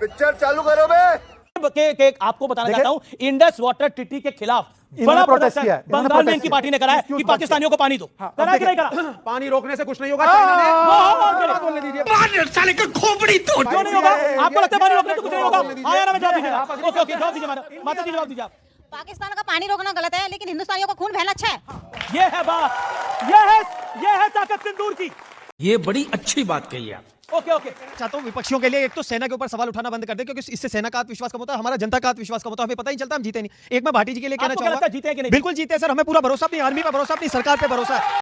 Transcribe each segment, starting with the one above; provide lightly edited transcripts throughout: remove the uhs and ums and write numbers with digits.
Picture चालू करो बे। आपको बताना चाहता हूं, इंडस वाटर ट्रीटी के खिलाफ बड़ा प्रोटेस्ट बंगाल में इनकी पार्टी ने करा है कि पाकिस्तानियों को पानी दो। करा कि नहीं करा? पानी रोकने से कुछ नहीं होगा। चाइना ने बोलने दीजिए। साले का खोपड़ी तोड़। क्यों नहीं होगा? आपको लगता है पानी रोकने से कुछ नहीं होगा? हाँ यार, मैं जवाब दीजिएगा। ओके ओके, जवाब दीजिए माता जी, जवाब दीजिए आप। पाकिस्तान का पानी रोकना गलत है, लेकिन हिंदुस्तानियों का खून बहना अच्छा है। ये है बात, ये है ताकत सिंदूर की। ये बड़ी अच्छी बात कही आप। ओके ओके, चाहता हूं विपक्षियों के लिए एक तो सेना के ऊपर सवाल उठाना बंद कर दे, क्योंकि इससे सेना का आत्मविश्वास कम होता है, हमारा जनता का आत्मविश्वास कम होता है, हमें पता ही चलता हम जीते नहीं। एक मैं भाटी जी के लिए कहना चाहूंगा, जीते कि नहीं? बिल्कुल जीते सर, हमें पूरा भरोसा, अपनी आर्मी पे भरोसा, अपनी सरकार पे भरोसा है।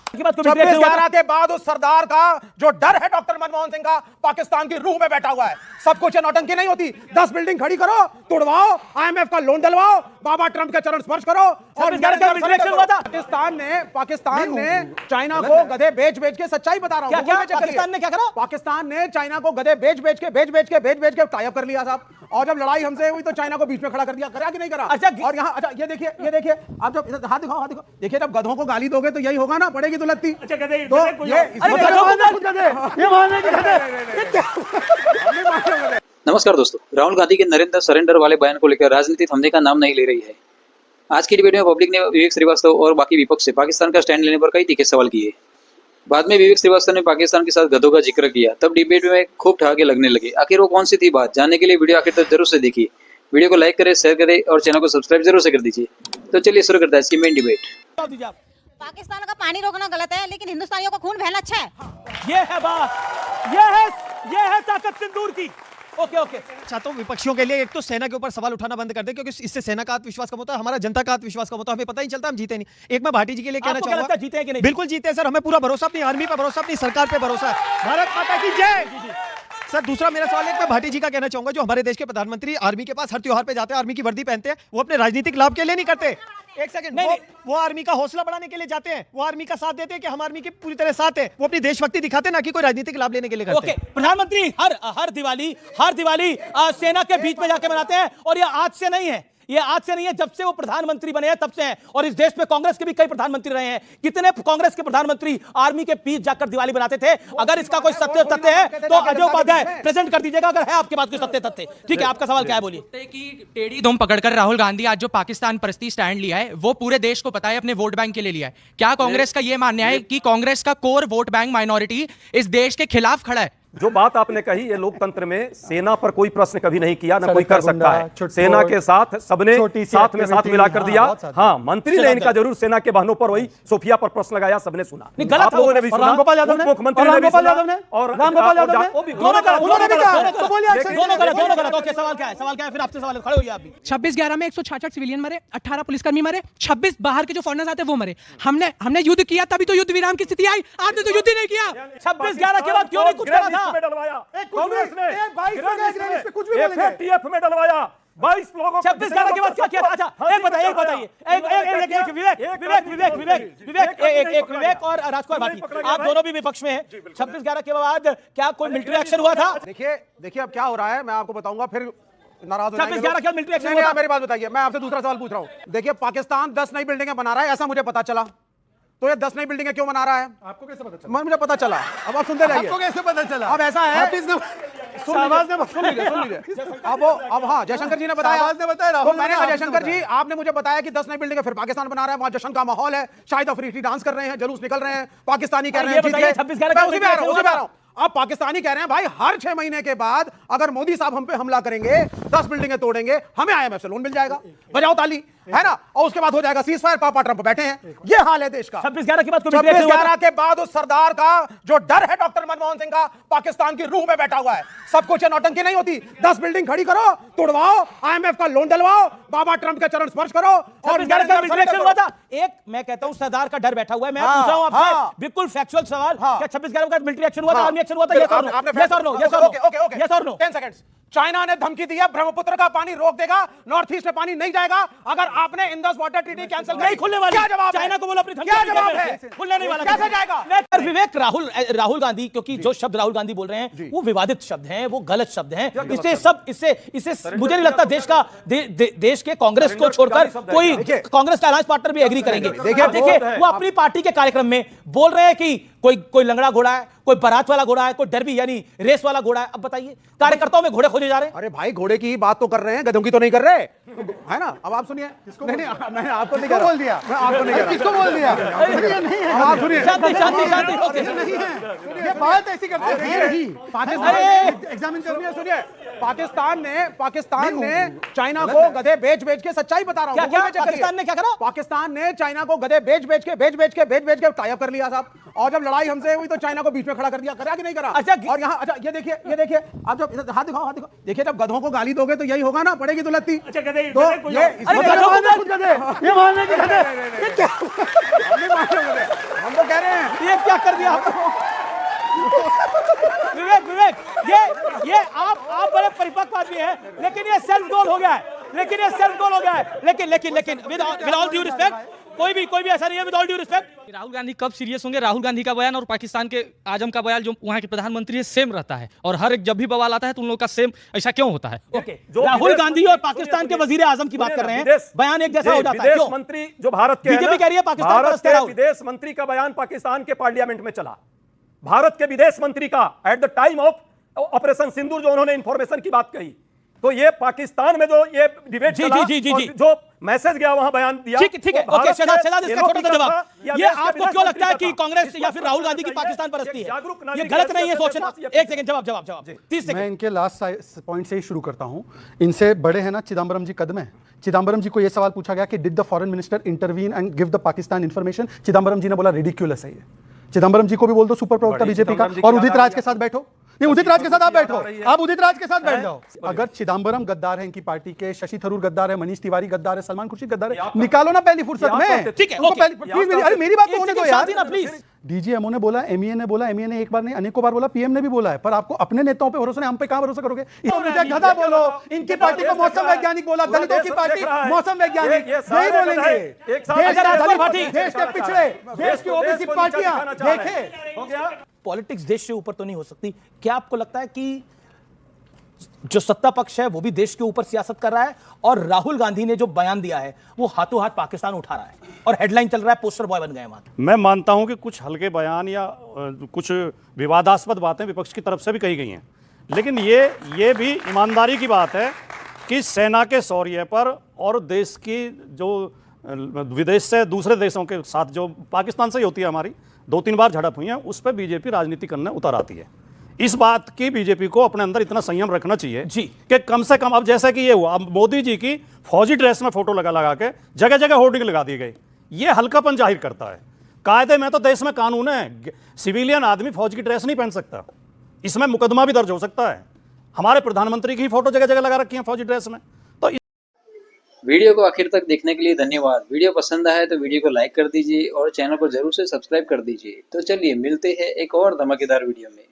26/11 के बाद उस सरदार का जो डर है डॉक्टर मनमोहन सिंह का, पाकिस्तान की रूह में बैठा हुआ है। सब कुछ नौटंकी नहीं होती। 10 बिल्डिंग खड़ी करो, तोड़वाओ, IMF का लोन डलवाओ, बाबा ट्रंप के चरण स्पर्श करो। और पाकिस्तान ने चाइना को गधे बेच के, सच्चाई बता रहा हूं, पाकिस्तान ने क्या करा? पाकिस्तान ने चाइना को गधे बेच के टाई अप कर लिया साहब। और जब लड़ाई हमसे हुई तो चाइना को बीच में खड़ा कर दिया। करा कि नहीं करा? अच्छा, और यहाँ अच्छा ये देखिए आप जब हाथ दिखाओ देखिए, जब गधों को गाली दोगे तो यही होगा ना, पड़ेगी तो लगती। अच्छा, गधे तो नमस्कार दोस्तों, राहुल गांधी के नरेंद्र सरेंडर वाले बयान को लेकर राजनीति थमने का नाम नहीं ले रही है। आज की डिबेट में पब्लिक ने विवेक श्रीवास्तव और बाकी विपक्ष से पाकिस्तान का स्टैंड लेने पर कई तीखे सवाल किए। बाद में विवेक श्रीवास्तव ने पाकिस्तान के साथ गधों का जिक्र किया, तब डिबेट में खूब ठहाके लगने लगे। आखिर वो कौन सी थी बात, जानने के लिए वीडियो आखिर तक जरूर से देखिए। वीडियो को लाइक करें, शेयर करें और चैनल को सब्सक्राइब जरूर से कर दीजिए। तो चलिए शुरू करते हैं इसकी मेन डिबेट। पाकिस्तान का पानी रोकना गलत है, लेकिन हिंदुस्तानियों का खून बहना अच्छा है। ये है बात, ये है ताकत सिंदूर की। ओके ओके, चाहता हूं विपक्षियों के लिए एक तो सेना के ऊपर सवाल उठाना बंद कर दे, क्योंकि इससे सेना का आत्मविश्वास कम होता है, हमारा जनता का आत्मविश्वास कम होता है, हमें पता ही चलता हम जीते नहीं। एक मैं भाटी जी के लिए कहना चाहूंगा, जीते कि नहीं? बिल्कुल जीते सर, हमें पूरा भरोसा, अपनी आर्मी पे भरोसा, अपनी सरकार पे भरोसा है। भारत माता की जय। सर दूसरा मेरा सवाल है, मैं भाटी जी का कहना चाहूंगा, जो हमारे देश के प्रधानमंत्री आर्मी के पास हर त्योहार पे जाते हैं, आर्मी की वर्दी पहनते हैं, वो अपने राजनीतिक लाभ के लिए नहीं करते। एक सेकंड, वो आर्मी का हौसला बढ़ाने के लिए जाते हैं, वो आर्मी का साथ देते हैं कि हम आर्मी के पूरी तरह साथ है, वो अपनी देशभक्ति दिखाते हैं, ना कि कोई राजनीतिक लाभ लेने के लिए करते हैं। प्रधानमंत्री हर दिवाली सेना के बीच में जाके मनाते हैं, और ये आज से नहीं है, ये आज से नहीं है, जब से वो प्रधानमंत्री बने हैं तब से हैं। और इस देश में कांग्रेस के भी कई प्रधानमंत्री रहे हैं। कितने कांग्रेस के प्रधानमंत्री आर्मी के बीच जाकर दिवाली बनाते थे? अगर इसका कोई सत्य तथ्य है तो अजय उपाध्याय प्रेजेंट कर दीजिएगा, अगर है आपके पास कोई सत्य तथ्य। ठीक है, आपका सवाल क्या है, बोलिए। कि टेढ़ी दुम पकड़कर राहुल गांधी आज जो पाकिस्तान परस्ती स्टैंड लिया है, वो पूरे देश को पता है, अपने वोट बैंक के लिए लिया है। क्या कांग्रेस का यह मानना है कि कांग्रेस का कोर वोट बैंक माइनॉरिटी इस देश के खिलाफ खड़ा है? जो बात आपने कही, ये लोकतंत्र में सेना पर कोई प्रश्न कभी नहीं किया, ना कोई कर सकता है। सेना के साथ सबने साथ में साथ मिलाकर दिया। हाँ, मंत्री ने इनका जरूर सेना के बहनों पर वही सोफिया पर प्रश्न लगाया, सबने सुना, आप लोगों ने भी सुना, मुख्यमंत्री ने भी सुना, और सवाल क्या है, फिर आपसे सवाल खड़े होइए आप भी। 26/11 में 166 सिविलियन मरे, 18 पुलिसकर्मी मरे, 26 बाहर के जो फॉरेनर्स आते वो मरे। हमने युद्ध किया, तभी तो युद्ध विराम की स्थिति आई। आपने तो युद्ध ही नहीं किया। 26/11 के बाद क्यों नहीं कुछ करा था? कांग्रेस ने FATF में डलवाया 22 लोगों को। 26/11 के बाद क्या किया था? अच्छा एक बताइए विवेक और राजकुमार भाटी, आप दोनों भी विपक्ष में हैं। 26/11 के बाद क्या कोई मिलिट्री एक्शन हुआ था? देखिए अब क्या हो रहा है मैं आपको बताऊंगा, फिर नाराज हो जाएंगे। 26/11 के बाद मिलिट्री एक्शन हुआ था? मेरी बात बताइए, मैं आपसे दूसरा सवाल पूछ रहा हूं। देखिए पाकिस्तान 10 नई बिल्डिंगें बना रहा है, ऐसा मुझे पता चला, तो ये 10 नई बिल्डिंगें क्यों बना रहा है? आपको कैसे पता चला? मुझे पता चला। अब आप सुनते रहिए। आपको कैसे पता चला? अब ऐसा है, सुन लीजिए। अब हाँ, जयशंकर जी ने बताया, तो मैंने कहा जयशंकर जी आपने मुझे बताया कि 10 नई बिल्डिंगें, फिर पाकिस्तान बना रहा है, वहां जश्न का माहौल है, शायद अफरीदी डांस कर रहे हैं, जुलूस निकल रहे हैं, पाकिस्तानी कह रहे हैं जीत गए। 26/11 आप पाकिस्तानी कह रहे हैं भाई हर 6 महीने के बाद अगर मोदी साहब हम पे हमला करेंगे, 10 बिल्डिंगें तोड़ेंगे, हमें IMF से लोन मिल जाएगा, बजाओ ताली, है ना? और उसके बाद हो जाएगा सीज फायर, पापा ट्रंप बैठे हैं। ये हाल है देश का। 26/11 के बाद 26/11 के बाद उस सरदार का जो डर है डॉक्टर मनमोहन सिंह का, पाकिस्तान की रूह में बैठा हुआ है। सब कुछ नौटंकी नहीं होती। 10 बिल्डिंग खड़ी करो, तोड़वाओ, IMF का लोन डलवाओ, बाबा ट्रंप के चरण स्पर्श करो, और हुआ था। एक मैं कहता हूं सरदार का डर बैठा हुआ है। मैं पूछ रहा हूं आपसे बिल्कुल फैक्चुअल सवाल, क्या 26/11 का मिलिट्री एक्शन हुआ था, आर्मी एक्शन हुआ था? Yes or no? 10 seconds. China ने धमकी दी है, ब्रह्मपुत्र का पानी रोक देगा, नॉर्थ ईस्ट में पानी नहीं जाएगा अगर आपने इंडस वाटर ट्रीटी कैंसिल नहीं खुलने वाली। क्या जवाब? चाइना को बोला अपनी क्या जवाब है? खुलने नहीं वाला, कैसे जाएगा? विवेक राहुल गांधी, क्योंकि जो शब्द राहुल गांधी बोल रहे हैं वो विवादित शब्द हैं, वो गलत शब्द हैं। इससे मुझे नहीं लगता देश के कांग्रेस को छोड़कर कोई कांग्रेस का अलायंस पार्टनर भी एग्री करेंगे। देखिए वो अपनी पार्टी के कार्यक्रम में बोल रहे हैं कि कोई लंगड़ा घोड़ा है, कोई बारात वाला घोड़ा है, कोई डर्बी यानी रेस वाला घोड़ा है। अब बताइए कार्यकर्ताओं में घोड़े खोजे जा रहे हैं। अरे भाई घोड़े की ही बात तो कर रहे हैं, गधों की तो नहीं कर रहे, है ना? अब आप सुनिए। नहीं आपको नहीं बोल दिया, मैं आपको नहीं, किसको बोल दिया? आप सुनिए, शांति शांति शांति। ये बात ऐसी करते हैं। पाकिस्तान एग्जामिन करनी है। सुनिए, पाकिस्तान ने चाइना को गधे बेच के, सच्चाई बता रहा हूँ, पाकिस्तान ने क्या करा? पाकिस्तान ने चाइना को गधे बेच के टाई अप कर लिया साहब। और जब लड़ाई हमसे हुई तो चाइना को बीच में खड़ा कर दिया। करा कि नहीं करा? अच्छा, और यहाँ अच्छा ये देखिए आप जब हाथ दिखाओ देखिए, जब गधों को गाली दोगे तो यही होगा ना, पड़ेगी तो लत्ती। तो ये हम तो कह रहे हैं, ये क्या कर दिया विवेक, ये आप बड़े परिपक्व आदमी हैं, लेकिन ये सेल्फ गोल हो गया है। लेकिन विद ऑल ड्यू रिस्पेक्ट, कोई भी ऐसा नहीं है। With all due respect, Rahul Gandhi कब सीरियस होंगे? राहुल गांधी का बयान और पाकिस्तान के आजम का बयान, जो वहां के प्रधानमंत्री है, सेम रहता है, और हर एक जब भी बवाल आता है तो उन लोगों का सेम। ऐसा क्यों होता है? राहुल गांधी और पाकिस्तान के वजीर आजम की बात कर रहे हैं, बयान एक जैसा हो जाता है। विदेश मंत्री जो भारत के बीजेपी कह रही है पाकिस्तान भारत के विदेश मंत्री का बयान पाकिस्तान के पार्लियामेंट में चला। भारत के विदेश मंत्री का at the time of operation Sindoor जो उन्होंने इंफॉर्मेशन की बात कही, तो ये पाकिस्तान में जो ये डिबेट चला, जो मैसेज गया वहां बयान दिया। ठीक है, ओके शहजाद, इसका छोटा सा जवाब। ये आपको क्यों लगता है कि कांग्रेस या फिर राहुल गांधी की पाकिस्तान परस्ती है? ये गलत नहीं है सोचना। एक सेकंड, जवाब 30 सेकंड। मैं इनके लास्ट पॉइंट से ही शुरू करता हूं। इनसे बड़े हैं ना चिदम्बरम जी कद में। चिदम्बरम जी को यह सवाल पूछा गया कि did the foreign minister intervene and give the Pakistan information? Chidambaram ji ने बोला रिडिक्यूलस है ये। चिदम्बरम जी को भी बोल दो सुपर प्रवक्ता बीजेपी का, और उदित राज के साथ बैठो। नहीं, उदित राज के साथ आप बैठो, आप उदित राज के साथ बैठ जाओ। अगर चिदम्बरम गद्दार है इनकी पार्टी के, शशि थरूर गद्दार है, मनीष तिवारी गद्दार है, सलमान खुर्शीद गद्दार है, निकालो ना पहली फुर्सत में। ठीक है, अरे मेरी बात तो होने दो यार। प्लीज। डीजीएमओ ने बोला, एमईए ने बोला, एमईए ने एक बार नहीं अनेकों बार बोला, पीएम ने भी बोला है, पर आपको अपने नेताओं पे भरोसा नहीं, हम पे कहां भरोसा करोगे? मुझे गधा बोलो, इनकी पार्टी को मौसम वैज्ञानिक बोला, दलितों की पार्टी मौसम वैज्ञानिक, यही बोलेंगे। देश के पिछड़े, देश की ओबीसी पार्टियां देखे। पॉलिटिक्स देश से ऊपर तो नहीं हो सकती। क्या आपको लगता है कि जो सत्ता पक्ष है वो भी देश के ऊपर सियासत कर रहा है, और राहुल गांधी ने जो बयान दिया है वो हाथों हाथ पाकिस्तान उठा रहा है और हेडलाइन चल रहा है, पोस्टर बॉय बन गए वहां? मैं मानता हूं कि कुछ हल्के बयान या कुछ विवादास्पद बातें विपक्ष की तरफ से भी कही गई हैं, लेकिन ये भी ईमानदारी की बात है कि सेना के शौर्य पर और देश की जो विदेश से दूसरे देशों के साथ जो पाकिस्तान से ही होती है हमारी 2-3 बार झड़प हुई है, उस पर बीजेपी राजनीति करने उतर आती है। इस बात की बीजेपी को अपने अंदर इतना संयम रखना चाहिए जी कि कम से कम, अब जैसे कि ये हुआ, अब मोदी जी की फौजी ड्रेस में फोटो लगा के जगह जगह होर्डिंग लगा दी गई, ये हल्कापन जाहिर करता है। कायदे में तो देश में कानून है, सिविलियन आदमी फौज की ड्रेस नहीं पहन सकता, इसमें मुकदमा भी दर्ज हो सकता है। हमारे प्रधानमंत्री की फोटो जगह जगह लगा रखी है फौजी ड्रेस में। तो वीडियो को आखिर तक देखने के लिए धन्यवाद। वीडियो पसंद आया तो वीडियो को लाइक कर दीजिए और चैनल को जरूर से सब्सक्राइब कर दीजिए। तो चलिए मिलते हैं एक और धमाकेदार वीडियो में।